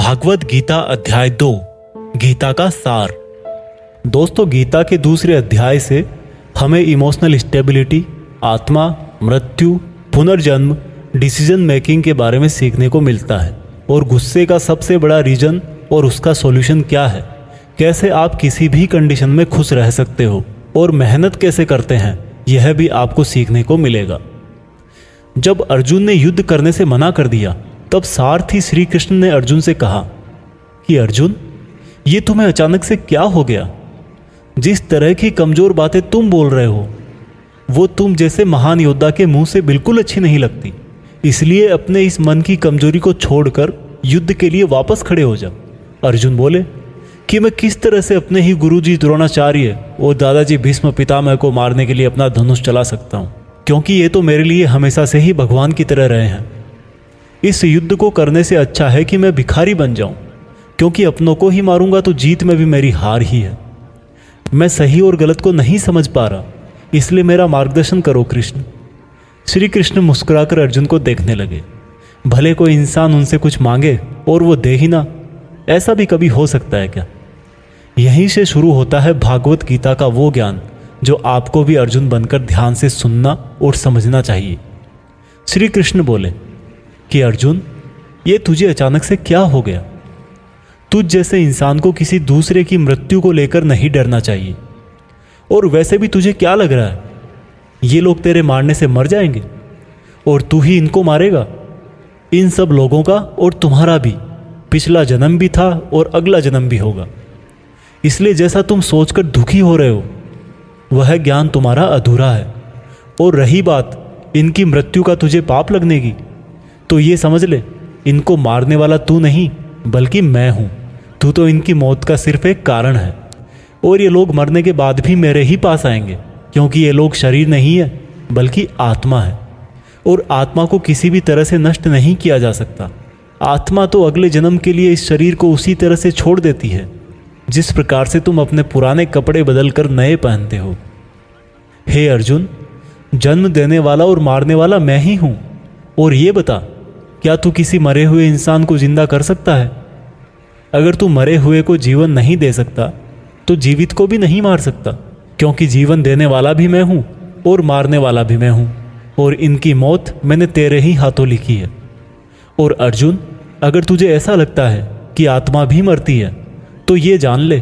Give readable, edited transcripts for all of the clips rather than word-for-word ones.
भागवत गीता अध्याय 2 गीता का सार। दोस्तों, गीता के दूसरे अध्याय से हमें इमोशनल स्टेबिलिटी, आत्मा, मृत्यु, पुनर्जन्म, डिसीजन मेकिंग के बारे में सीखने को मिलता है और गुस्से का सबसे बड़ा रीजन और उसका सॉल्यूशन क्या है, कैसे आप किसी भी कंडीशन में खुश रह सकते हो और मेहनत कैसे करते हैं, यह भी आपको सीखने को मिलेगा। जब अर्जुन ने युद्ध करने से मना कर दिया तब सारथी श्री कृष्ण ने अर्जुन से कहा कि अर्जुन, ये तुम्हें अचानक से क्या हो गया? जिस तरह की कमजोर बातें तुम बोल रहे हो वो तुम जैसे महान योद्धा के मुंह से बिल्कुल अच्छी नहीं लगती। इसलिए अपने इस मन की कमजोरी को छोड़कर युद्ध के लिए वापस खड़े हो जा। अर्जुन बोले कि मैं किस तरह से अपने ही गुरुजी द्रोणाचार्य और दादाजी भीष्म पितामह को मारने के लिए अपना धनुष चला सकता हूँ, क्योंकि ये तो मेरे लिए हमेशा से ही भगवान की तरह रहे हैं। इस युद्ध को करने से अच्छा है कि मैं भिखारी बन जाऊं, क्योंकि अपनों को ही मारूंगा तो जीत में भी मेरी हार ही है। मैं सही और गलत को नहीं समझ पा रहा, इसलिए मेरा मार्गदर्शन करो कृष्ण। श्री कृष्ण मुस्कुराकर अर्जुन को देखने लगे। भले कोई इंसान उनसे कुछ मांगे और वो दे ही ना, ऐसा भी कभी हो सकता है क्या? यहीं से शुरू होता है भागवत गीता का वो ज्ञान जो आपको भी अर्जुन बनकर ध्यान से सुनना और समझना चाहिए। श्री कृष्ण बोले कि अर्जुन, ये तुझे अचानक से क्या हो गया? तुझ जैसे इंसान को किसी दूसरे की मृत्यु को लेकर नहीं डरना चाहिए। और वैसे भी तुझे क्या लग रहा है, ये लोग तेरे मारने से मर जाएंगे और तू ही इनको मारेगा? इन सब लोगों का और तुम्हारा भी पिछला जन्म भी था और अगला जन्म भी होगा। इसलिए जैसा तुम सोचकर दुखी हो रहे हो वह ज्ञान तुम्हारा अधूरा है। और रही बात इनकी मृत्यु का तुझे पाप लगने की, तो ये समझ ले, इनको मारने वाला तू नहीं बल्कि मैं हूं। तू तो इनकी मौत का सिर्फ एक कारण है और ये लोग मरने के बाद भी मेरे ही पास आएंगे, क्योंकि ये लोग शरीर नहीं है बल्कि आत्मा है और आत्मा को किसी भी तरह से नष्ट नहीं किया जा सकता। आत्मा तो अगले जन्म के लिए इस शरीर को उसी तरह से छोड़ देती है जिस प्रकार से तुम अपने पुराने कपड़े बदलकर नए पहनते हो। हे अर्जुन, जन्म देने वाला और मारने वाला मैं ही हूं। और ये बता, क्या तू किसी मरे हुए इंसान को जिंदा कर सकता है? अगर तू मरे हुए को जीवन नहीं दे सकता तो जीवित को भी नहीं मार सकता, क्योंकि जीवन देने वाला भी मैं हूं और मारने वाला भी मैं हूं, और इनकी मौत मैंने तेरे ही हाथों लिखी है। और अर्जुन, अगर तुझे ऐसा लगता है कि आत्मा भी मरती है तो ये जान ले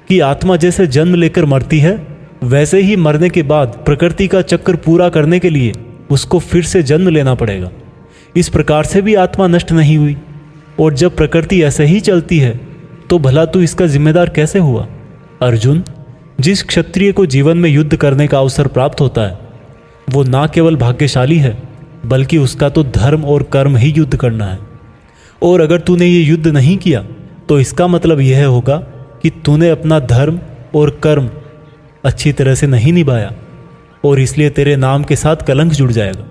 कि आत्मा जैसे जन्म लेकर मरती है वैसे ही मरने के बाद प्रकृति का चक्र पूरा करने के लिए उसको फिर से जन्म लेना पड़ेगा। इस प्रकार से भी आत्मा नष्ट नहीं हुई। और जब प्रकृति ऐसे ही चलती है तो भला तू इसका जिम्मेदार कैसे हुआ? अर्जुन, जिस क्षत्रिय को जीवन में युद्ध करने का अवसर प्राप्त होता है वो ना केवल भाग्यशाली है बल्कि उसका तो धर्म और कर्म ही युद्ध करना है। और अगर तूने ये युद्ध नहीं किया तो इसका मतलब यह होगा कि तूने अपना धर्म और कर्म अच्छी तरह से नहीं निभाया और इसलिए तेरे नाम के साथ कलंक जुड़ जाएगा।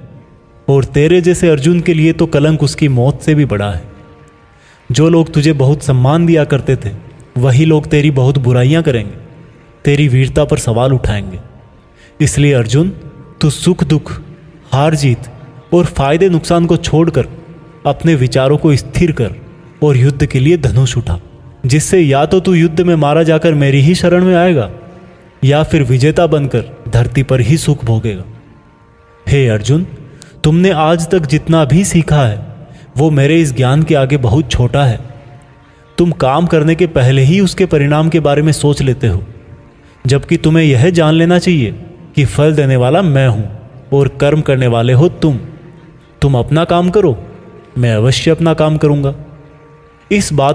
और तेरे जैसे अर्जुन के लिए तो कलंक उसकी मौत से भी बड़ा है। जो लोग तुझे बहुत सम्मान दिया करते थे वही लोग तेरी बहुत बुराइयां करेंगे, तेरी वीरता पर सवाल उठाएंगे। इसलिए अर्जुन, तू सुख दुख, हार जीत और फायदे नुकसान को छोड़कर अपने विचारों को स्थिर कर और युद्ध के लिए धनुष उठा, जिससे या तो तू युद्ध में मारा जाकर मेरी ही शरण में आएगा या फिर विजेता बनकर धरती पर ही सुख भोगेगा। हे अर्जुन, तुमने आज तक जितना भी सीखा है वो मेरे इस ज्ञान के आगे बहुत छोटा है। तुम काम करने के पहले ही उसके परिणाम के बारे में सोच लेते हो, जबकि तुम्हें यह जान लेना चाहिए कि फल देने वाला मैं हूं और कर्म करने वाले हो तुम। तुम अपना काम करो, मैं अवश्य अपना काम करूंगा। इस बात